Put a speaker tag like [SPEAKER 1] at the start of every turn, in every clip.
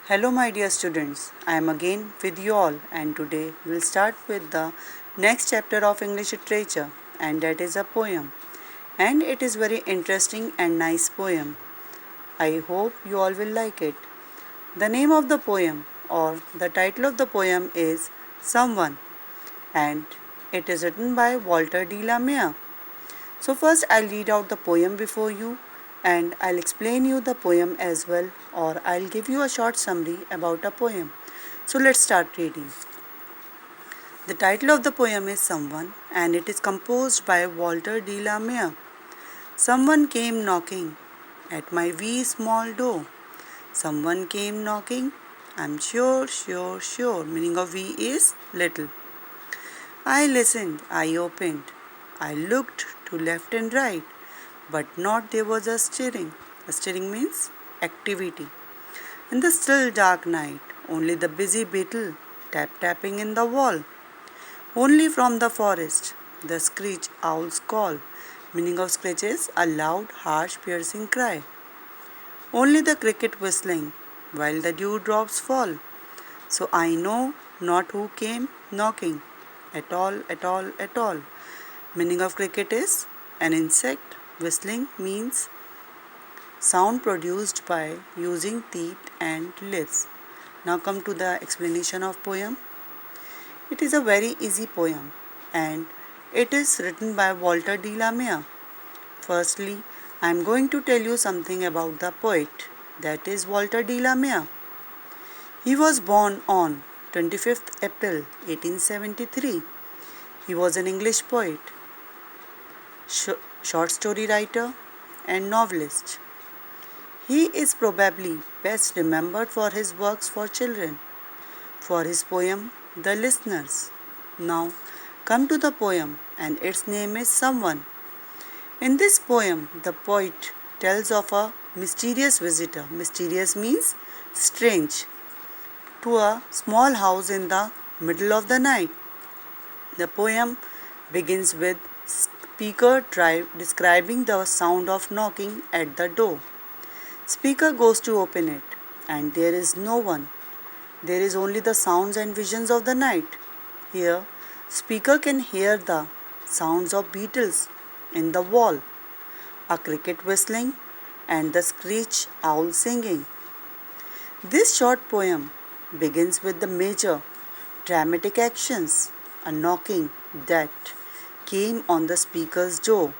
[SPEAKER 1] Hello my dear students, I am again with you all and today we'll start with the next chapter of English literature and that is a poem. And it is very interesting and nice poem. I hope you all will like it. The name of the poem or the title of the poem is Someone and it is written by Walter de la Mare. So first I'll read out the poem before you and I'll explain you the poem as well or I'll give you a short summary about a poem. So let's start reading. The title of the poem is Someone and it is composed by Walter de la Mare. Someone came knocking at my wee small door. Someone came knocking. I'm sure. Meaning of wee is little. I listened, I opened. I looked to left and right, but not there was a stirring. A stirring means activity. In the still dark night, only the busy beetle tapping in the wall. Only from the forest, the screech owl's call. Meaning of screech is a loud, harsh, piercing cry. Only the cricket whistling while the dewdrops fall. So I know not who came knocking at all. Meaning of cricket is an insect. Whistling means sound produced by using teeth and lips. Now come to the explanation of poem. It is a very easy poem and it is written by Walter de la Mare. Firstly, I am going to tell you something about the poet, that is Walter de la Mare. He was born on 25th April 1873. He was an English poet, short story writer and novelist. He is probably best remembered for his works for children, for his poem The Listeners. Now come to the poem and its name is Someone. In this poem, the poet tells of a mysterious visitor. Mysterious means strange. To a small house in the middle of the night. The poem begins with speaker describing the sound of knocking at the door. Speaker goes to open it and there is no one. There is only the sounds and visions of the night. Here, speaker can hear the sounds of beetles in the wall, a cricket whistling and the screech owl singing. This short poem begins with the major dramatic actions, a knocking that came on the speaker's door.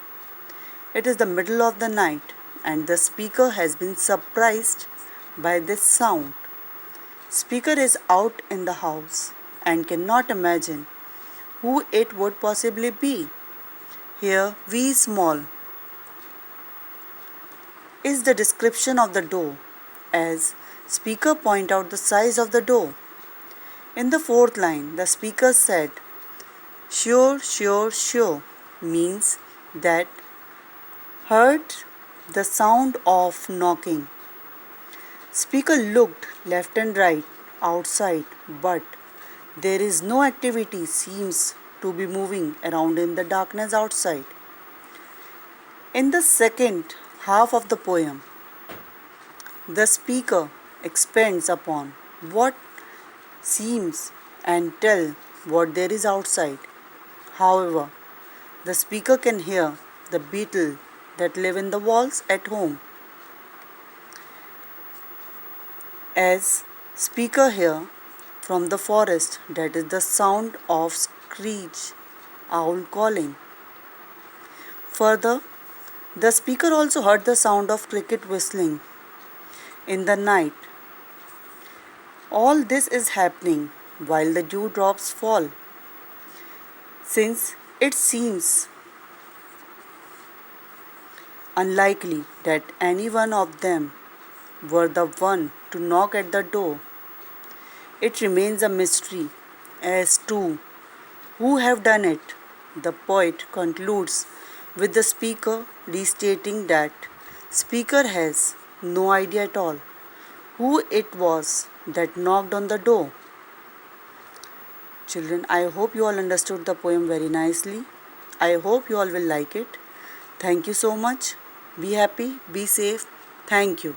[SPEAKER 1] It is the middle of the night and the speaker has been surprised by this sound. Speaker is out in the house and cannot imagine who it would possibly be. Here, V small is the description of the door as speaker point out the size of the door. In the fourth line, the speaker said, sure means that heard the sound of knocking. Speaker looked left and right outside, but there is no activity seems to be moving around in the darkness outside. In the second half of the poem, the speaker expands upon what seems and tell what there is outside. However, the speaker can hear the beetle that live in the walls at home. As speaker hear from the forest, that is the sound of screech owl calling. Further, the speaker also heard the sound of cricket whistling in the night. All this is happening while the dewdrops fall. Since it seems unlikely that any one of them were the one to knock at the door, it remains a mystery as to who have done it. The poet concludes with the speaker restating that speaker has no idea at all who it was that knocked on the door. Children, I hope you all understood the poem very nicely. I hope you all will like it. Thank you so much. Be happy, be safe. Thank you.